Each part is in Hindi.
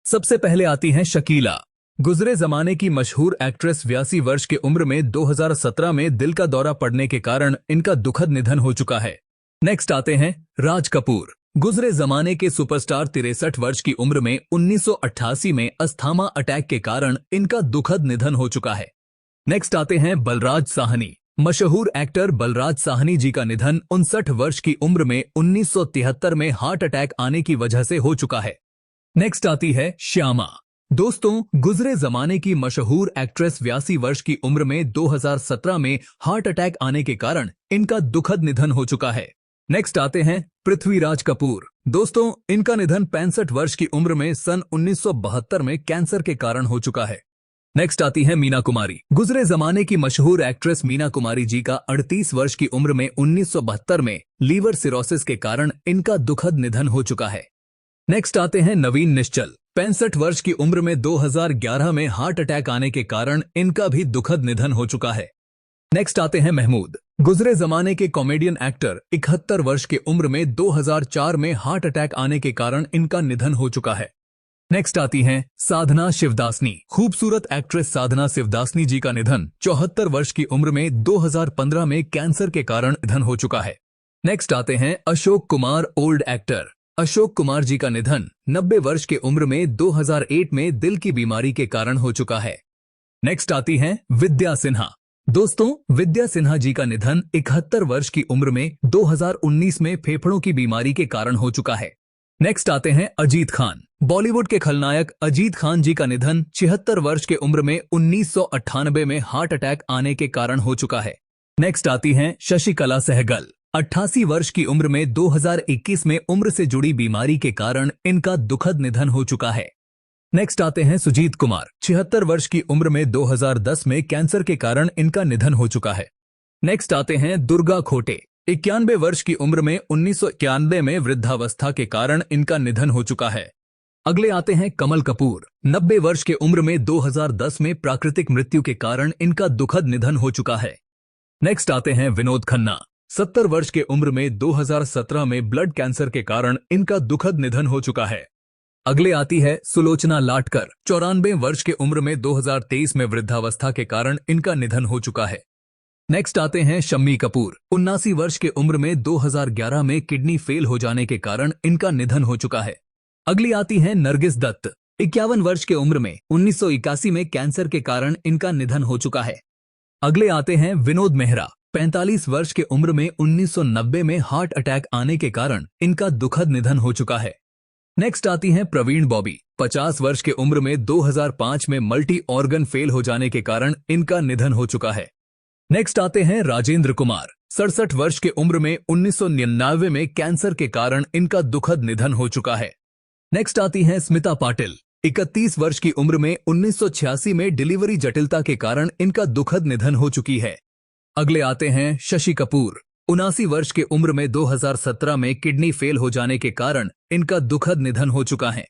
सबसे पहले आती हैं शकीला। गुजरे जमाने की मशहूर एक्ट्रेस 82 वर्ष की उम्र में 2017 में दिल का दौरा पड़ने के कारण इनका दुखद निधन हो चुका है। नेक्स्ट आते हैं राज कपूर। गुजरे जमाने के सुपरस्टार 63 वर्ष की उम्र में 1988 में अस्थमा अटैक के कारण इनका दुखद निधन हो चुका है। नेक्स्ट आते हैं बलराज साहनी। मशहूर एक्टर बलराज साहनी जी का निधन 59 वर्ष की उम्र में 1973 में हार्ट अटैक आने की वजह से हो चुका है। नेक्स्ट आती है श्यामा। दोस्तों, गुजरे जमाने की मशहूर एक्ट्रेस 82 वर्ष की उम्र में 2017 में हार्ट अटैक आने के कारण इनका दुखद निधन हो चुका है। नेक्स्ट आते हैं पृथ्वीराज कपूर। दोस्तों, इनका निधन 65 वर्ष की उम्र में सन 1972 में कैंसर के कारण हो चुका है। नेक्स्ट आती है मीना कुमारी। गुजरे जमाने की मशहूर एक्ट्रेस मीना कुमारी जी का 38 वर्ष की उम्र में 1972 में लीवर सिरोसिस के कारण इनका दुखद निधन हो चुका है। नेक्स्ट आते हैं नवीन निश्चल। 65 वर्ष की उम्र में 2011 में हार्ट अटैक आने के कारण इनका भी दुखद निधन हो चुका है। नेक्स्ट आते हैं महमूद। गुजरे जमाने के कॉमेडियन एक्टर 71 वर्ष की उम्र में 2004 में हार्ट अटैक आने के कारण इनका निधन हो चुका है। नेक्स्ट आती हैं साधना शिवदासनी। खूबसूरत एक्ट्रेस साधना शिवदासनी जी का निधन 74 वर्ष की उम्र में 2015 में कैंसर के कारण निधन हो चुका है। नेक्स्ट आते हैं अशोक कुमार। ओल्ड एक्टर अशोक कुमार जी का निधन 90 वर्ष की उम्र में 2001 में दिल की बीमारी के कारण हो चुका है। नेक्स्ट आती हैं विद्या सिन्हा। दोस्तों, विद्या सिन्हा जी का निधन 71 वर्ष की उम्र में 2019 में फेफड़ों की बीमारी के कारण हो चुका है। नेक्स्ट आते हैं अजीत खान। बॉलीवुड के खलनायक अजीत खान जी का निधन 76 वर्ष के उम्र में 1998 में हार्ट अटैक आने के कारण हो चुका है। नेक्स्ट आती हैं शशिकला सहगल। 88 वर्ष की उम्र में 2021 में उम्र से जुड़ी बीमारी के कारण इनका दुखद निधन हो चुका है। नेक्स्ट आते हैं सुजीत कुमार। 76 वर्ष की उम्र में 2010 में कैंसर के कारण इनका निधन हो चुका है। नेक्स्ट आते हैं दुर्गा खोटे। 91 वर्ष की उम्र में 1991 में वृद्धावस्था के कारण इनका निधन हो चुका है। अगले आते हैं कमल कपूर। 90 वर्ष की उम्र में 2010 में प्राकृतिक मृत्यु के कारण इनका दुखद निधन हो चुका है। नेक्स्ट आते हैं विनोद खन्ना। 70 वर्ष की उम्र में 2017 में ब्लड कैंसर के कारण इनका दुखद निधन हो चुका है। अगले आती है सुलोचना लाटकर। 94 वर्ष की उम्र में 2023 में वृद्धावस्था के कारण इनका निधन हो चुका है। नेक्स्ट आते हैं शम्मी कपूर। 79 वर्ष की उम्र में 2011 में किडनी फेल हो जाने के कारण इनका निधन हो चुका है। अगली आती है नरगिस दत्त। 51 वर्ष की उम्र में 1981 में कैंसर के कारण इनका निधन हो चुका है। अगले आते हैं विनोद मेहरा। 45 वर्ष की उम्र में 1990 में हार्ट अटैक आने के कारण इनका दुखद निधन हो चुका है। नेक्स्ट आती हैं प्रवीण बॉबी। 50 वर्ष की उम्र में 2005 में मल्टी ऑर्गन फेल हो जाने के कारण इनका निधन हो चुका है। नेक्स्ट आते हैं राजेंद्र कुमार। 67 वर्ष की उम्र में 1999 में कैंसर के कारण इनका दुखद निधन हो चुका है। नेक्स्ट आती हैं स्मिता पाटिल। 31 वर्ष की उम्र में 1986 में डिलीवरी जटिलता के कारण इनका दुखद निधन हो चुकी है। अगले आते हैं शशि कपूर। 79 वर्ष की उम्र में 2017 में किडनी फेल हो जाने के कारण इनका दुखद निधन हो चुका है।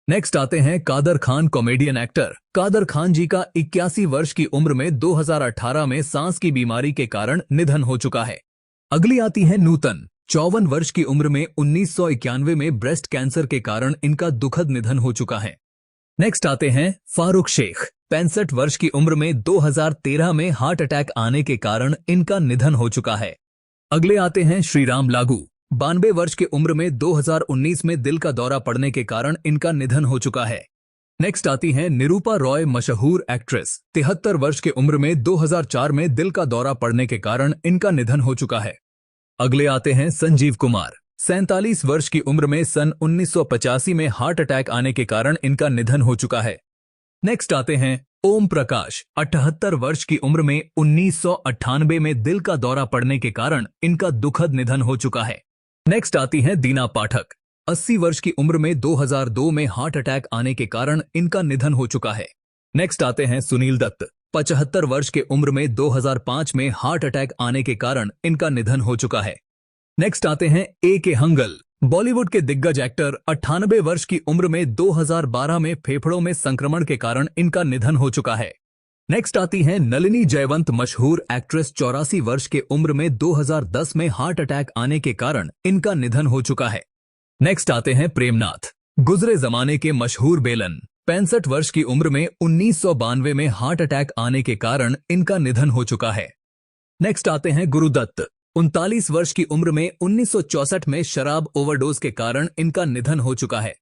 नेक्स्ट आते हैं कादर खान। कॉमेडियन एक्टर कादर खान जी का 81 वर्ष की उम्र में 2018 में सांस की बीमारी के कारण निधन हो चुका है। अगली आती है नूतन। 54 वर्ष की उम्र में 1991 में ब्रेस्ट कैंसर के कारण इनका दुखद निधन हो चुका है। नेक्स्ट आते हैं फारूक शेख। 65 वर्ष की उम्र में 2013 में हार्ट अटैक आने के कारण इनका निधन हो चुका है। अगले आते हैं श्रीराम लागू। 92 वर्ष की उम्र में 2019 में दिल का दौरा पड़ने के कारण इनका निधन हो चुका है। नेक्स्ट आती हैं निरूपा रॉय। मशहूर एक्ट्रेस 73 वर्ष की उम्र में 2004 में दिल का दौरा पड़ने के कारण इनका निधन हो चुका है। अगले आते हैं संजीव कुमार। 47 वर्ष की उम्र में सन 1985 में हार्ट अटैक आने के कारण इनका निधन हो चुका है। नेक्स्ट आते हैं ओम प्रकाश। 78 वर्ष की उम्र में 1998 में दिल का दौरा पड़ने के कारण इनका दुखद निधन हो चुका है। नेक्स्ट आती हैं दीना पाठक। 80 वर्ष की उम्र में 2002 में हार्ट अटैक आने के कारण इनका निधन हो चुका है। नेक्स्ट आते हैं सुनील दत्त। 75 वर्ष की उम्र में 2005 में हार्ट अटैक आने के कारण इनका निधन हो चुका है। नेक्स्ट आते हैं A.K. हंगल। बॉलीवुड के दिग्गज एक्टर 98 वर्ष की उम्र में 2012 में फेफड़ों में संक्रमण के कारण इनका निधन हो चुका है। नेक्स्ट आती हैं नलिनी जयवंत। मशहूर एक्ट्रेस 84 वर्ष के उम्र में 2010 में हार्ट अटैक आने के कारण इनका निधन हो चुका है। नेक्स्ट आते हैं प्रेमनाथ। गुजरे जमाने के मशहूर बेलन 65 वर्ष की उम्र में 1992 में हार्ट अटैक आने के कारण इनका निधन हो चुका है। नेक्स्ट आते हैं गुरुदत्त 39 वर्ष की उम्र में 1964 में शराब ओवरडोज के कारण इनका निधन हो चुका है।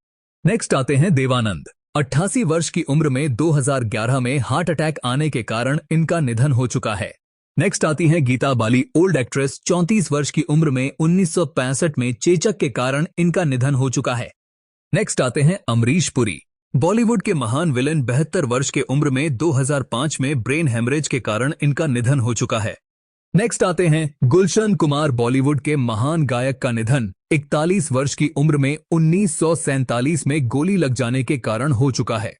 नेक्स्ट आते हैं देवानंद 88 वर्ष की उम्र में 2011 में हार्ट अटैक आने के कारण इनका निधन हो चुका है। नेक्स्ट आती हैं गीता बाली ओल्ड एक्ट्रेस 34 वर्ष की उम्र में 1965 में चेचक के कारण इनका निधन हो चुका है। नेक्स्ट आते हैं अमरीश पुरी बॉलीवुड के महान विलेन 72 वर्ष के उम्र में 2005 में ब्रेन हेमरेज के कारण इनका निधन हो चुका है। नेक्स्ट आते हैं गुलशन कुमार बॉलीवुड के महान गायक का निधन 41 वर्ष की उम्र में 1947 में गोली लग जाने के कारण हो चुका है।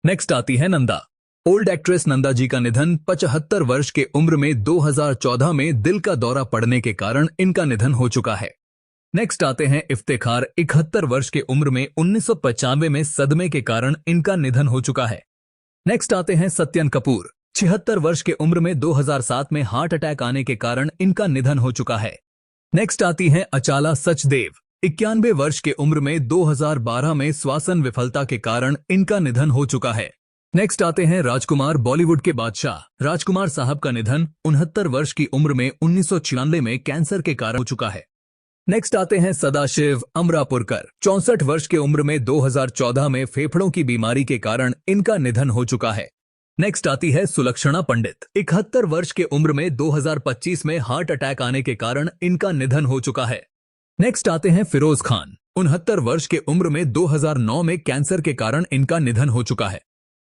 नेक्स्ट आती है नंदा ओल्ड एक्ट्रेस नंदा जी का निधन 75 वर्ष के उम्र में 2014 में दिल का दौरा पड़ने के कारण इनका निधन हो चुका है। नेक्स्ट आते हैं इफ्तिखार 71 वर्ष के उम्र में 1995 में सदमे के कारण इनका निधन हो चुका है। नेक्स्ट आते हैं सत्यन कपूर 76 वर्ष के उम्र में 2007 में हार्ट अटैक आने के कारण इनका निधन हो चुका है। नेक्स्ट आती है अचाला सचदेव 91 वर्ष के उम्र में 2012 में श्वासन विफलता के कारण इनका निधन हो चुका है। नेक्स्ट आते हैं राजकुमार बॉलीवुड के बादशाह राजकुमार साहब का निधन 69 वर्ष की उम्र में 1996 में कैंसर के कारण हो चुका है। नेक्स्ट आते हैं सदाशिव अमरापुरकर 64 वर्ष के उम्र में 2014 में फेफड़ों की बीमारी के कारण इनका निधन हो चुका है। नेक्स्ट आती है सुलक्षणा पंडित 71 वर्ष के उम्र में 2025 में हार्ट अटैक आने के कारण इनका निधन हो चुका है। नेक्स्ट आते हैं फिरोज खान 69 वर्ष के उम्र में 2009 में कैंसर के कारण इनका निधन हो चुका है।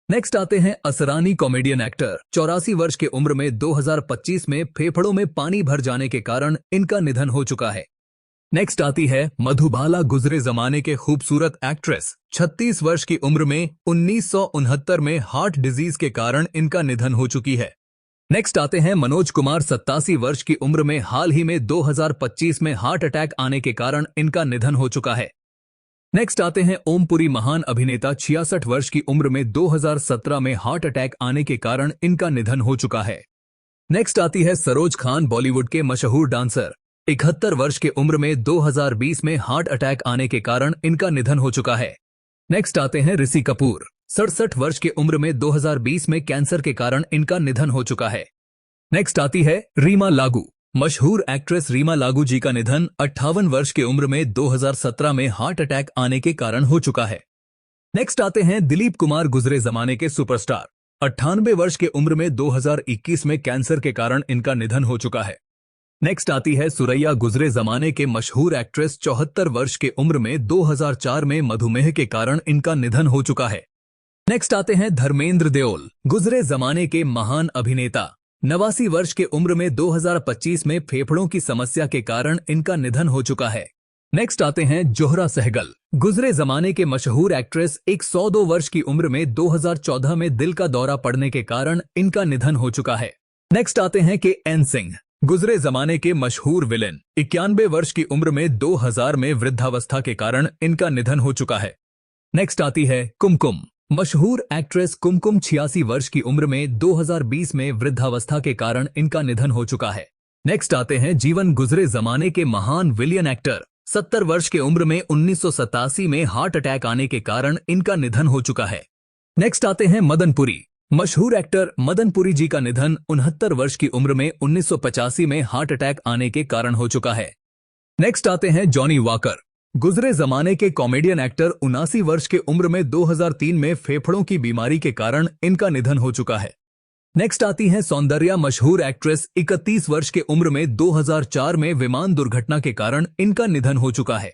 नेक्स्ट आते हैं असरानी कॉमेडियन एक्टर 84 वर्ष के उम्र में 2025 में फेफड़ों में पानी भर जाने के कारण इनका निधन हो चुका है। नेक्स्ट आती है मधुबाला गुजरे जमाने के खूबसूरत एक्ट्रेस 36 वर्ष की उम्र में 1969 में हार्ट डिजीज के कारण इनका निधन हो चुकी है। नेक्स्ट आते हैं मनोज कुमार 87 वर्ष की उम्र में हाल ही में 2025 में हार्ट अटैक आने के कारण इनका निधन हो चुका है। नेक्स्ट आते हैं ओमपुरी महान अभिनेता 66 वर्ष की उम्र में 2017 में हार्ट अटैक आने के कारण इनका निधन हो चुका है। नेक्स्ट आती है सरोज खान बॉलीवुड के मशहूर डांसर 71 वर्ष की उम्र में 2020 में हार्ट अटैक आने के कारण इनका निधन हो चुका है। नेक्स्ट आते हैं ऋषि कपूर 67 वर्ष की उम्र में 2020 में कैंसर के कारण इनका निधन हो चुका है। नेक्स्ट आती है रीमा लागू मशहूर एक्ट्रेस रीमा लागू जी का निधन 58 वर्ष की उम्र में 2017 में हार्ट अटैक आने के कारण हो चुका है। नेक्स्ट आते हैं दिलीप कुमार गुजरे जमाने के सुपरस्टार 98 वर्ष की उम्र में 2021 में कैंसर के कारण इनका निधन हो चुका है। नेक्स्ट आती है सुरैया गुजरे जमाने के मशहूर एक्ट्रेस 74 वर्ष के उम्र में 2004 में मधुमेह के कारण इनका निधन हो चुका है। नेक्स्ट आते हैं धर्मेंद्र देओल गुजरे जमाने के महान अभिनेता 89 वर्ष के उम्र में 2025 में फेफड़ों की समस्या के कारण इनका निधन हो चुका है। नेक्स्ट आते हैं जोहरा सहगल गुजरे जमाने के मशहूर एक्ट्रेस 102 वर्ष की उम्र में 2014 में दिल का दौरा पड़ने के कारण इनका निधन हो चुका है। नेक्स्ट आते हैं के.एन. सिंह गुजरे जमाने के मशहूर विलेन 91 वर्ष की उम्र में 2000 में वृद्धावस्था के कारण इनका निधन हो चुका है। नेक्स्ट आती है कुमकुम मशहूर एक्ट्रेस कुमकुम 86 वर्ष की उम्र में 2020 में वृद्धावस्था के कारण इनका निधन हो चुका है। नेक्स्ट आते हैं जीवन गुजरे जमाने के महान विलियन एक्टर 70 वर्ष की उम्र में 1987 में हार्ट अटैक आने के कारण इनका निधन हो चुका है। नेक्स्ट आते हैं मदनपुरी मशहूर एक्टर मदनपुरी जी का निधन 69 वर्ष की उम्र में 1985 में हार्ट अटैक आने के कारण हो चुका है। नेक्स्ट आते हैं जॉनी वॉकर गुजरे जमाने के कॉमेडियन एक्टर 79 वर्ष की उम्र में 2003 में फेफड़ों की बीमारी के कारण इनका निधन हो चुका है। नेक्स्ट आती है सौंदर्या मशहूर एक्ट्रेस 31 वर्ष की उम्र में 2004 में विमान दुर्घटना के कारण इनका निधन हो चुका है।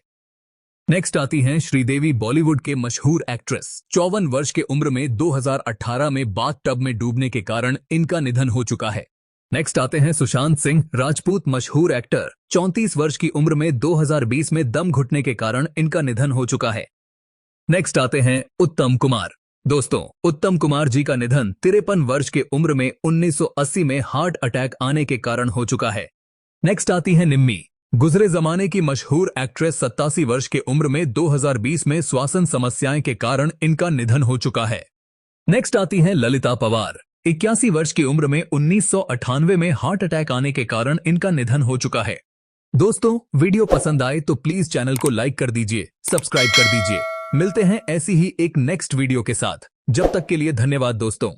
नेक्स्ट आती हैं श्रीदेवी बॉलीवुड के मशहूर एक्ट्रेस 54 वर्ष की उम्र में 2018 में बाथ टब में डूबने के कारण इनका निधन हो चुका है। नेक्स्ट आते हैं सुशांत सिंह राजपूत मशहूर एक्टर 34 वर्ष की उम्र में 2020 में दम घुटने के कारण इनका निधन हो चुका है। नेक्स्ट आते हैं उत्तम कुमार। दोस्तों, उत्तम कुमार जी का निधन 53 वर्ष की उम्र में 1980 में हार्ट अटैक आने के कारण हो चुका है। नेक्स्ट आती है निम्मी गुजरे जमाने की मशहूर एक्ट्रेस 87 वर्ष की उम्र में 2020 में श्वासन समस्याएं के कारण इनका निधन हो चुका है। नेक्स्ट आती हैं ललिता पवार 81 वर्ष की उम्र में 1998 में हार्ट अटैक आने के कारण इनका निधन हो चुका है। दोस्तों, वीडियो पसंद आए तो प्लीज चैनल को लाइक कर दीजिए, सब्सक्राइब कर दीजिए। मिलते हैं ऐसी ही एक नेक्स्ट वीडियो के साथ। जब तक के लिए धन्यवाद दोस्तों।